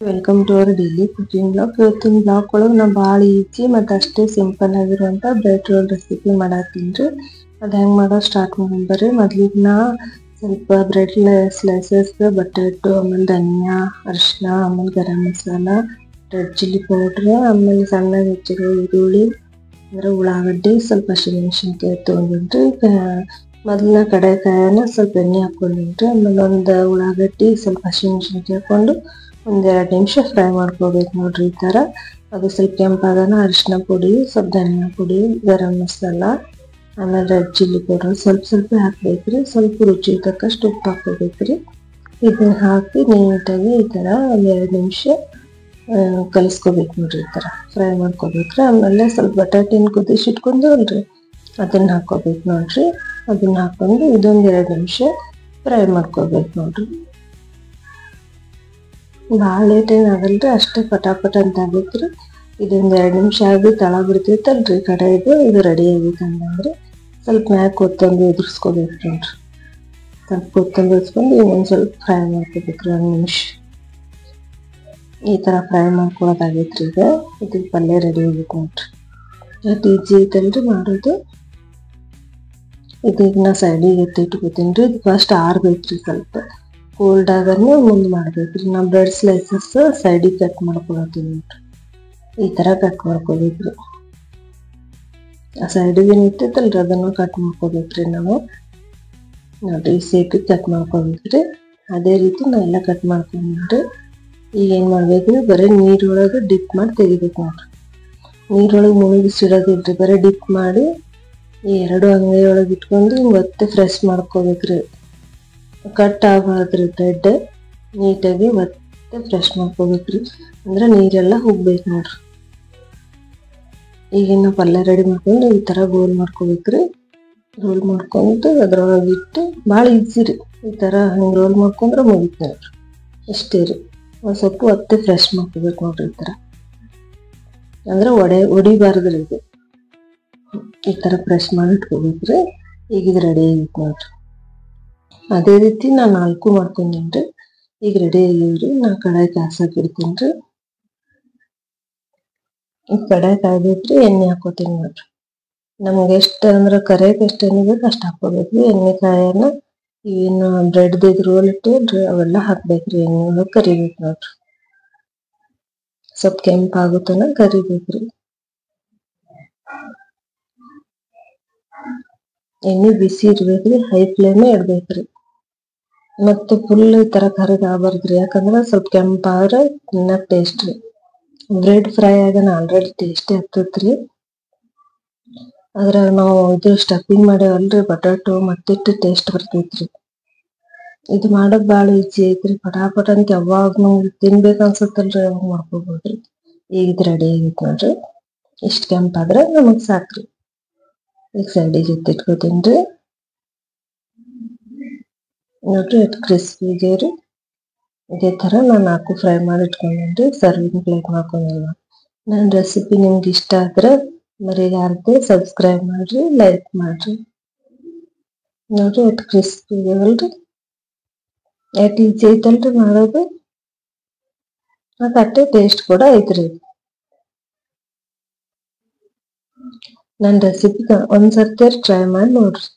Welcome to our daily cooking blog. ಇವತ್ತಿನ blog ಒಳಗೆ ನಾ ಭಾಳ ಈಜಿ ಮತ್ತು ಅಷ್ಟೇ ಸಿಂಪಲ್ ಆಗಿರುವಂಥ ಬ್ರೆಡ್ ರೋಲ್ ರೆಸಿಪಿ ಮಾಡತ್ತೀನಿ ರೀ. ಅದು ಹೆಂಗೆ ಮಾಡೋದು ಸ್ಟಾರ್ಟ್ ಮಾಡ್ಬರ್ರಿ. ಮೊದ್ಲಿಗೆ ನಾ ಸ್ವಲ್ಪ ಬ್ರೆಡ್ ಸ್ಲೈಸಸ್ ಬಟಾಟೊ, ಆಮೇಲೆ ಧನಿಯಾ, ಅರಿಶಿನ, ಆಮೇಲೆ garam masala, red chilli powder, ಆಮೇಲೆ ಸಣ್ಣಗೆ ಹೆಚ್ಚಿರೋ ಈರುಳ್ಳಿ ಅಂದರೆ ಉಳ್ಳಾಗಡ್ಡಿ, ಸ್ವಲ್ಪ ಹಸಿಮೆಣಸಿನ್ಕಾಯಿ ತೊಗೊಂಡಿನ್ರಿ. ಮೊದಲನೇ ಕಡಲೆಕಾಯನ್ನ ಸ್ವಲ್ಪ ಎಣ್ಣೆ ಹಾಕ್ಕೊಂಡಿನ್ರಿ. ಆಮೇಲೆ ಒಂದು ಉಳ್ಳಾಗಡ್ಡಿ, ಸ್ವಲ್ಪ ಹಸಿಮೆಣಸಿನ್ಕಾಯಿ ಹಾಕ್ಕೊಂಡು ಒಂದು 2 ನಿಮಿಷ ಫ್ರೈ ಮಾಡ್ಕೋಬೇಕು ನೋಡ್ರಿ. ಈ ಥರ ಅದು ಸ್ವಲ್ಪ ಕೆಂಪಾಗನ ಅರಿಶಿನ ಪುಡಿ, ಸ್ವಲ್ಪ ಧನಿಯಾ ಪುಡಿ, ಗರಂ ಮಸಾಲ, ಆಮೇಲೆ ರೆಡ್ ಚಿಲ್ಲಿ ಪೌಡರ್ ಸ್ವಲ್ಪ ಹಾಕ್ಬೇಕ್ರಿ. ಸ್ವಲ್ಪ ರುಚಿ ತಕ್ಕಷ್ಟು ಉಪ್ಪು ಹಾಕ್ಕೋಬೇಕ್ರಿ. ಇದನ್ನ ಹಾಕಿ ನೀಟಾಗಿ ಈ ಥರ ಒಂದು 2 ನಿಮಿಷ ಕಲಿಸ್ಕೋಬೇಕು ನೋಡ್ರಿ. ಈ ಥರ ಫ್ರೈ ಮಾಡ್ಕೋಬೇಕ್ರಿ. ಆಮೇಲೆ ಸ್ವಲ್ಪ ಬಟಾಟಿನ ಕುದಿಸಿಟ್ಕೊಂಡವಲ್ರಿ ಅದನ್ನ ಹಾಕ್ಕೋಬೇಕು ನೋಡ್ರಿ. ಅದನ್ನ ಹಾಕೊಂಡು ಇದೊಂದು 2 ನಿಮಿಷ ಫ್ರೈ ಮಾಡ್ಕೋಬೇಕು ನೋಡ್ರಿ. ಭಾಳ ಲೇಟ್ ಏನಾಗಲ್ರಿ, ಅಷ್ಟೇ ಪಟಾಪಟ ಅಂತ ಆಗೈತ್ರಿ. ಇದೊಂದು 2 ನಿಮಿಷ ಆಗಿ ತಳ ಬಿಡ್ತೈತಲ್ರಿ ಕಡೆದು, ಇದು ರೆಡಿ ಆಗೈತೆ ಅಂತಂದ್ರೆ ಸ್ವಲ್ಪ ಮ್ಯಾಗ ಕೊತ್ತಂಬರಿ ಉದುರಿಸ್ಕೋಬೇಕು ನೋಡ್ರಿ. ಸ್ವಲ್ಪ ಕೊತ್ತಂಬರಿ ಉದುರಿಸ್ಕೊಂಡು ಇನ್ನೊಂದು ಸ್ವಲ್ಪ ಫ್ರೈ ಮಾಡ್ಕೋಬೇಕ್ರಿ 1 ನಿಮಿಷ. ಈ ಥರ ಫ್ರೈ ಮಾಡ್ಕೊಳ್ಳೋದಾಗೈತ್ರಿ. ಈಗ ಇದು ಪಲ್ಯ ರೆಡಿ ಆಗೈತೆ ನೋಡ್ರಿ. ಎಷ್ಟು ಈಜಿ ಐತಲ್ರಿ ಮಾಡೋದು. ಇದೀಗ ನಾ ಸೈಡಿಗೆ ಎತ್ತಿಟ್ಕೋತೀನಿ ರೀ. ಇದು ಫಸ್ಟ್ ಆರ್ಬೇಕ್ರಿ, ಸ್ವಲ್ಪ ಕೋಲ್ಡ್ ಆಗನ್ನು ಮುಂದೆ ಮಾಡ್ಬೇಕ್ರಿ. ನಾ ಬ್ರೆಡ್ ಸ್ಲೈಸಸ್ ಸೈಡಿಗೆ ಕಟ್ ಮಾಡ್ಕೊಳತ್ತೀನಿ ನೋಡ್ರಿ. ಈ ಥರ ಕಟ್ ಮಾಡ್ಕೋಬೇಕ್ರಿ. ಆ ಸೈಡಿಗೆ ಏನು ಇರ್ತೈತಲ್ರಿ ಅದನ್ನು ಕಟ್ ಮಾಡ್ಕೋಬೇಕ್ರಿ ನಾವು ನೋಡ್ರಿ. ಈ ಸೇಪಿಗೆ ಕಟ್ ಮಾಡ್ಕೋಬೇಕ್ರಿ. ಅದೇ ರೀತಿ ನಾ ಎಲ್ಲ ಕಟ್ ಮಾಡ್ಕೊಂಡ್ರಿ. ಈಗ ಏನು ಮಾಡ್ಬೇಕ್ರಿ, ಬರೀ ನೀರೊಳಗೆ ಡಿಪ್ ಮಾಡಿ ತೆಗಿಬೇಕು ನೋಡ್ರಿ. ನೀರೊಳಗೆ ಮುಳುಗಿಸಿಡೋದಿಲ್ರಿ, ಬರೀ ಡಿಪ್ ಮಾಡಿ ಈ 2 ಅಂಗೈಯೊಳಗೆ ಇಟ್ಕೊಂಡು ಹಿಂಗೆ ಒತ್ತೆ ಫ್ರೆಶ್ ಮಾಡ್ಕೋಬೇಕ್ರಿ. ಕಟ್ ಆಗಬಾರ್ದ್ರಿ ಬ್ರೆಡ್. ನೀಟಾಗಿ ಮತ್ತೆ ಫ್ರೆಶ್ ಮಾಡ್ಕೋಬೇಕ್ರಿ, ಅಂದ್ರೆ ನೀರೆಲ್ಲ ಹೋಗ್ಬೇಕು ನೋಡ್ರಿ. ಈಗಿನ ಪಲ್ಯ ರೆಡಿ ಮಾಡ್ಕೊಂಡು ಈ ಥರ ಗೋಲ್ ಮಾಡ್ಕೋಬೇಕ್ರಿ. ರೋಲ್ ಮಾಡ್ಕೊಂಡು ಅದ್ರೊಳಗೆ ಇಟ್ಟು ಭಾಳ ಈಜಿ ರೀ. ಈ ಥರ ಹಿಂಗೆ ರೋಲ್ ಮಾಡ್ಕೊಂಡ್ರೆ ಮುಗಿತು ನೋಡ್ರಿ. ಅಷ್ಟೇ ರೀ. ಒಂದು ಸ್ವಲ್ಪ ಒತ್ತೆ ಫ್ರೆಶ್ ಮಾಡ್ಕೋಬೇಕು ನೋಡ್ರಿ. ಈ ಥರ ಅಂದ್ರೆ ಒಡಿಬಾರ್ದ್ರಿ. ಇದು ಈ ಥರ ಫ್ರೆಶ್ ಮಾಡಿ ಇಟ್ಕೋಬೇಕ್ರಿ. ಈಗ ಇದು ರೆಡಿ ಆಗೈತೆ ನೋಡ್ರಿ. ಅದೇ ರೀತಿ ನಾ 4 ಮಾಡ್ಕೊಂಡೇನ್ರಿ. ಈಗ ರೆಡಿ ಆಗಿವ್ರಿ. ನಾ ಕಡಾಯಿ ಕಾಸಕ್ಕೆ ಇಡ್ತೀನಿ ರೀ. ಈ ಕಡಾಯಿ ಕಾಯ್ದೈತ್ರಿ. ಎಣ್ಣೆ ಹಾಕೋತೀನಿ ನೋಡ್ರಿ. ನಮ್ಗೆ ಎಷ್ಟು ಅಂದ್ರೆ ಕರಿಯಕ್ಕೆ ಎಷ್ಟು ಎಣ್ಣೆ ಬೇಕು ಅಷ್ಟು ಹಾಕೋಬೇಕ್ರಿ. ಎಣ್ಣೆ ಕಾಯನ್ನ ಏನು ಬ್ರೆಡ್ ರೋಲ್ ಇಟ್ಟೇನ್ರಿ ಅವೆಲ್ಲ ಹಾಕ್ಬೇಕ್ರಿ. ಎಣ್ಣೆ ಕರಿಬೇಕು ನೋಡ್ರಿ. ಸ್ವಲ್ಪ ಕೆಂಪಾಗುತ್ತನ ಕರಿಬೇಕ್ರಿ. ಎಣ್ಣೆ ಬಿಸಿ ಇರ್ಬೇಕ್ರಿ, ಹೈ ಫ್ಲೇಮೇ ಇಡ್ಬೇಕ್ರಿ. ಮತ್ತೆ ಫುಲ್ ಈ ಥರ ಕರಿದು ಆಗಬಾರ್ದ್ರಿ, ಯಾಕಂದ್ರೆ ಸ್ವಲ್ಪ ಕೆಂಪಾದ್ರೆ ತಿನ್ನಕ್ಕೆ ಟೇಸ್ಟ್ ರೀ. ಬ್ರೆಡ್ ಫ್ರೈ ಆಗನ ಆಲ್ರೆಡಿ ಟೇಸ್ಟಿ ಆಗ್ತೈತ್ರಿ. ಅದ್ರಾಗ ನಾವು ಇದು ಸ್ಟಫಿಂಗ್ ಮಾಡ್ಯಾವಲ್ರಿ ಬಟಾಟೊ, ಮತ್ತಿಟ್ಟು ಟೇಸ್ಟ್ ಬರ್ತೈತ್ರಿ. ಇದು ಮಾಡೋದು ಭಾಳ ಈಜಿ ಐತ್ರಿ. ಪಟಾಪಟ ಅಂತ ಯಾವಾಗ ನಮ್ಗೆ ತಿನ್ಬೇಕು ಅನ್ಸತ್ತಲ್ರಿ ಅವಾಗ ಮಾಡ್ಕೋಬೋದ್ರಿ. ಈಗ ಇದು ರೆಡಿ ಆಗೈತೆ ನೋಡ್ರಿ. ಇಷ್ಟು ಕೆಂಪಾದ್ರೆ ನಮಗೆ ಸಾಕ್ರಿ. ಈಗ ಸೈಡಿಗೆ ಎತ್ತಿಟ್ಕೋತೀನಿ ರೀ. ನೋಡ್ರಿ ಎಷ್ಟು ಕ್ರಿಸ್ಪಿ ಇದೆಯವ್ರಿ. ಇದೇ ಥರ ನಾನು 4 ಫ್ರೈ ಮಾಡಿ ಇಟ್ಕೊಂಡೇನ್ರಿ. ಸರ್ವಿಂಗ್ ಪ್ಲೇಟ್ ಮಾಡ್ಕೊಂಡಿಲ್ಲ. ನನ್ನ ರೆಸಿಪಿ ನಿಮ್ಗೆ ಇಷ್ಟ ಆದ್ರೆ ಮರೆಯಲಾರ್ದೆ ಸಬ್ಸ್ಕ್ರೈಬ್ ಮಾಡ್ರಿ, ಲೈಕ್ ಮಾಡ್ರಿ. ನೋಡ್ರಿ ಎಷ್ಟು ಕ್ರಿಸ್ಪಿ ಇದೆಯಲ್ರಿ. ಎಷ್ಟು ಈಜಿ ಐತಲ್ರಿ ಮಾಡೋದು. ಮತ್ತು ಅಷ್ಟೇ ಟೇಸ್ಟ್ ಕೂಡ ಐತ್ರಿ. ನನ್ನ ರೆಸಿಪಿ ಒಂದ್ಸರ್ತಿ ಟ್ರೈ ಮಾಡಿ ನೋಡ್ರಿ.